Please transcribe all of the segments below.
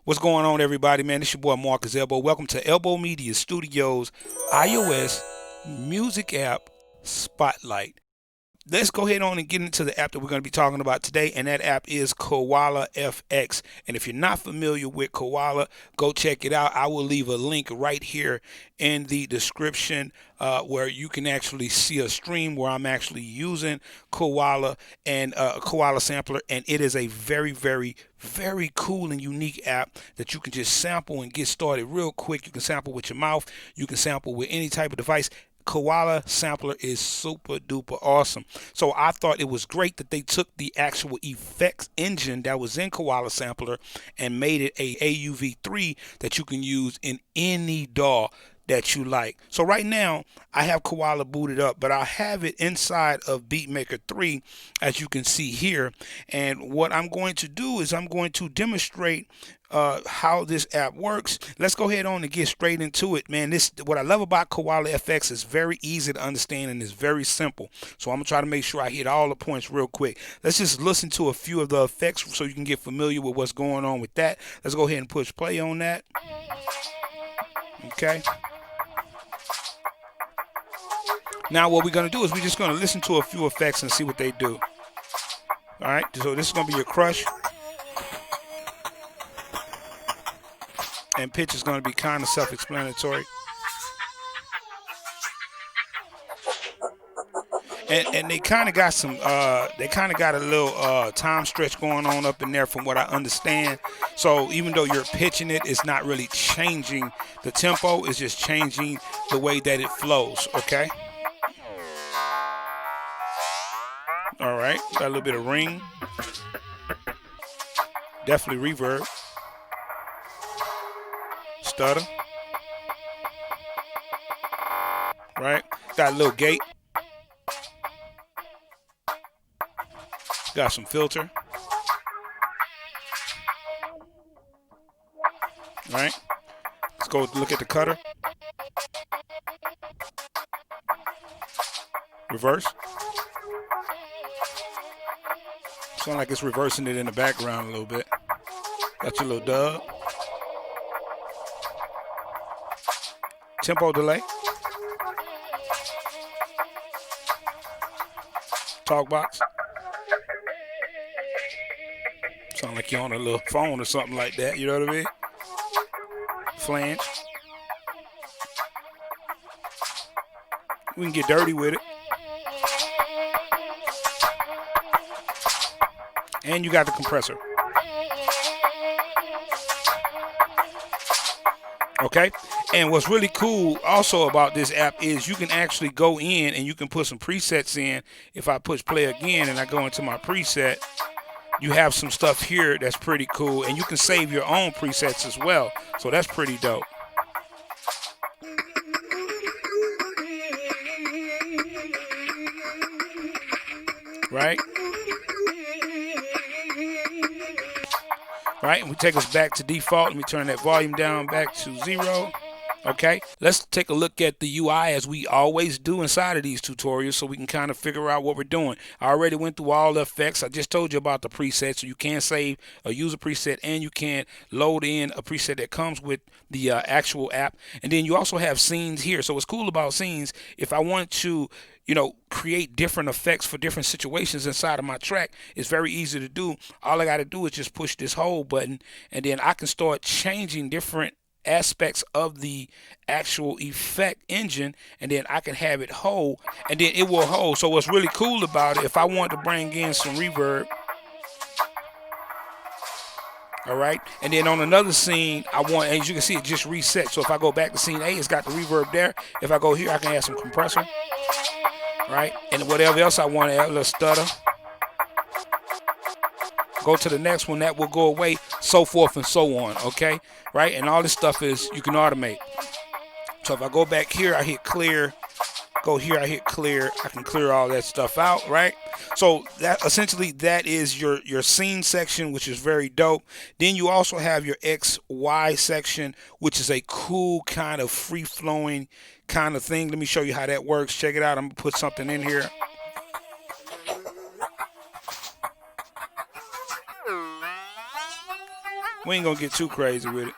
What's going on, everybody, man? This your boy Marcus Elbow. Welcome to Elbow Media Studios iOS music app Spotlight. Let's go ahead on and get into the app that we're going to be talking about today, and that app is Koala FX. And if you're not familiar with Koala, go check it out. I will leave a link right here in the description where you can actually see a stream where I'm actually using Koala and Koala Sampler, and it is a very, very, very cool and unique app that you can just sample and get started real quick. You can sample with your mouth. You can sample with any type of device. Koala Sampler is super duper awesome. So I thought it was great that they took the actual effects engine that was in Koala Sampler and made it a AUV3 that you can use in any DAW that you like. So right now I have Koala booted up, but I have it inside of BeatMaker 3, as you can see here. And what I'm going to do is I'm going to demonstrate how this app works. Let's go ahead on and get straight into it, man. What I love about Koala FX is very easy to understand and it's very simple. So I'm gonna try to make sure I hit all the points real quick. Let's just listen to a few of the effects so you can get familiar with what's going on with that. Let's go ahead and push play on that. Okay. Now what we're gonna do is we're just gonna listen to a few effects and see what they do. All right, so this is gonna be your crush. And pitch is going to be kind of self-explanatory. And they kind of got some, they kind of got a little time stretch going on up in there from what I understand. So even though you're pitching it, it's not really changing the tempo. It's just changing the way that it flows, okay? All right, got a little bit of ring. Definitely reverb. Stutter. Right, got a little gate. Got some filter. Right, let's go look at the cutter. Reverse. Sound like it's reversing it in the background a little bit. Got your little dub. Tempo delay. Talk box. Sound like you're on a little phone or something like that, you know what I mean? Flange. We can get dirty with it. And you got the compressor. Okay, and what's really cool also about this app is you can actually go in and you can put some presets in. If I push play again and I go into my preset, you have some stuff here that's pretty cool, and you can save your own presets as well. So that's pretty dope. Right? Right, and we take us back to default. Let me turn that volume down back to 0. Okay, let's take a look at the UI as we always do inside of these tutorials so we can kind of figure out what we're doing. I already went through all the effects. I just told you about the preset, so you can save or use a preset, and you can load in a preset that comes with the actual app. And then you also have scenes here. So what's cool about scenes, if I want to create different effects for different situations inside of my track, it's very easy to do. All I got to do is just push this hold button, and then I can start changing different aspects of the actual effect engine, and then I can have it hold, and then it will hold. So what's really cool about it, if I want to bring in some reverb, all right, and then on another scene I want, as you can see, it just reset. So if I go back to scene A, it's got the reverb there. If I go here, I can add some compressor, right, and whatever else I want to add, a little stutter. Go to the next one, that will go away, so forth and so on, okay? Right, and all this stuff is, you can automate. So if I go back here, I hit clear, go here, I hit clear, I can clear all that stuff out, right? So that essentially, that is your scene section, which is very dope. Then you also have your XY section, which is a cool kind of free-flowing kind of thing. Let me show you how that works. Check it out. I'm gonna put something in here. We ain't gonna get too crazy with it.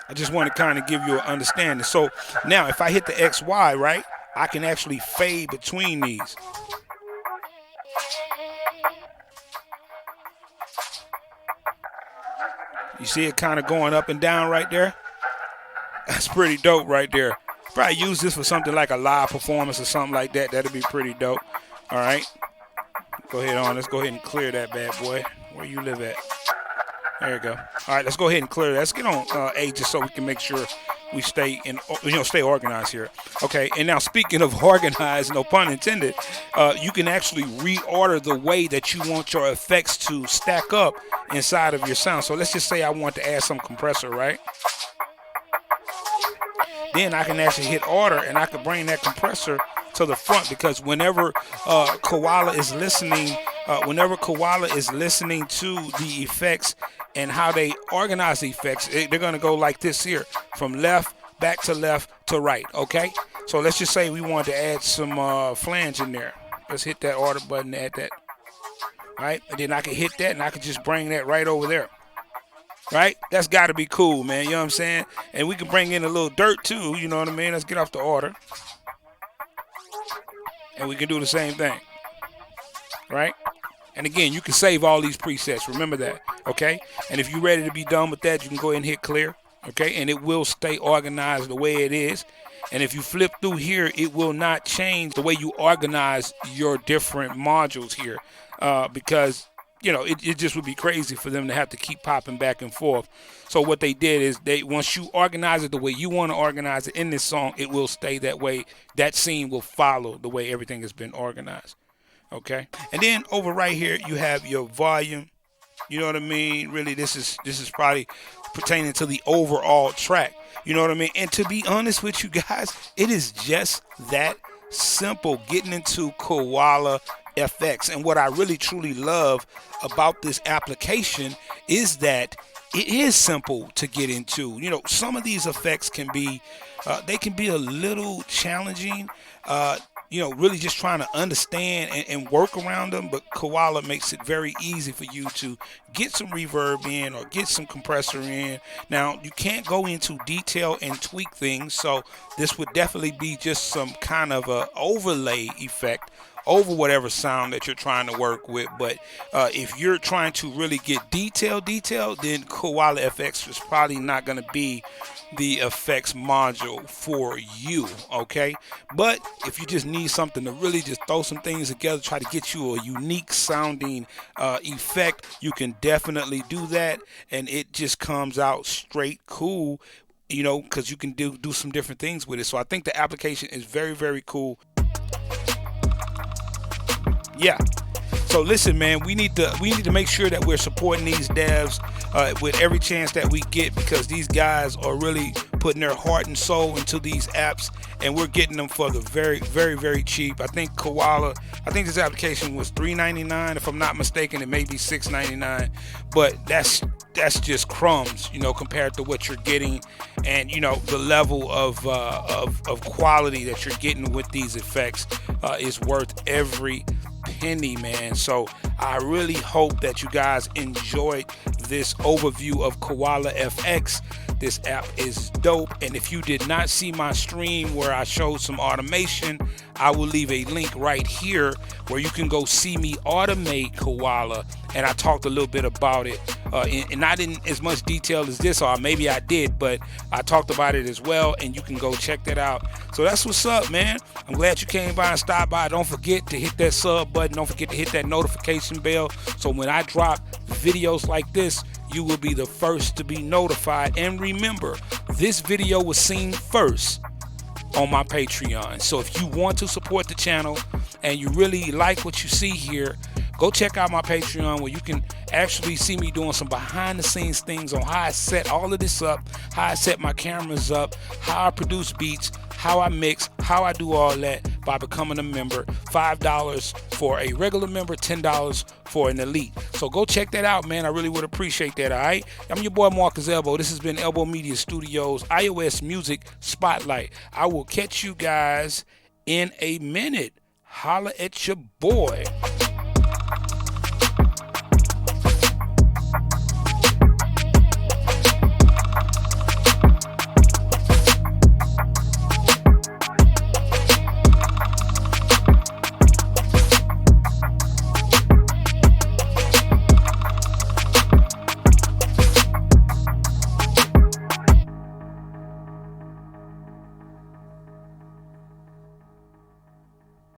I just want to kind of give you an understanding. So now if I hit the XY, right, I can actually fade between these. You see it kind of going up and down right there? That's pretty dope right there. Probably use this for something like a live performance or something like that. That'd be pretty dope. All right. Go ahead on. Let's go ahead and clear that bad boy. Where you live at? There you go. All right, let's go ahead and clear that. Let's get on A just so we can make sure we stay stay organized here. Okay, and now speaking of organized, no pun intended, you can actually reorder the way that you want your effects to stack up inside of your sound. So let's just say I want to add some compressor, right? Then I can actually hit order and I can bring that compressor to the front, because whenever Koala is listening to the effects and how they organize the effects, they're going to go like this here, from left, back to left to right, okay? So let's just say we want to add some flange in there. Let's hit that order button, add that, right? And then I can hit that and I can just bring that right over there. Right? That's got to be cool, man. You know what I'm saying? And we can bring in a little dirt too. You know what I mean? Let's get off the order. And we can do the same thing. Right? And again, you can save all these presets. Remember that. Okay? And if you're ready to be done with that, you can go ahead and hit clear. Okay? And it will stay organized the way it is. And if you flip through here, it will not change the way you organize your different modules here. Because it just would be crazy for them to have to keep popping back and forth. So what they did is once you organize it the way you want to organize it in this song, it will stay that way. That scene will follow the way everything has been organized. Okay. And then over right here, you have your volume. You know what I mean? Really, this is probably pertaining to the overall track. You know what I mean? And to be honest with you guys, it is just that simple getting into Koala FX. And what I really truly love about this application is that it is simple to get into. Some of these effects can be they can be a little challenging, really just trying to understand and work around them, but Koala makes it very easy for you to get some reverb in or get some compressor in. Now, you can't go into detail and tweak things, so this would definitely be just some kind of a overlay effect over whatever sound that you're trying to work with. But if you're trying to really get detail, then Koala FX is probably not going to be the effects module for you, okay? But if you just need something to really just throw some things together, try to get you a unique sounding effect, you can definitely do that, and it just comes out straight cool, because you can do some different things with it. So I think the application is very, very cool. Yeah. So listen, man, we need to make sure that we're supporting these devs with every chance that we get, because these guys are really putting their heart and soul into these apps, and we're getting them for the very, very, very cheap. I think this application was $3.99, if I'm not mistaken. It may be $6.99, but that's just crumbs, compared to what you're getting, and the level of quality that you're getting with these effects is worth every penny, man. So I really hope that you guys enjoyed this overview of Koala FX. This app is dope, and if you did not see my stream where I showed some automation, I will leave a link right here where you can go see me automate Koala, and I talked a little bit about it, and not in as much detail as this, or maybe I did, but I talked about it as well, and you can go check that out. So that's what's up, man. I'm glad you came by and stopped by. Don't forget to hit that sub button. Don't forget to hit that notification bell, so when I drop videos like this, you will be the first to be notified. And remember, this video was seen first on my Patreon. So if you want to support the channel and you really like what you see here, go check out my Patreon, where you can actually see me doing some behind the scenes things on how I set all of this up, how I set my cameras up, how I produce beats, how I mix, how I do all that by becoming a member. $5 for a regular member, $10 for an elite. So go check that out, man. I really would appreciate that, all right? I'm your boy, Marcus Elbow. This has been Elbow Media Studios iOS Music Spotlight. I will catch you guys in a minute. holla at your boy.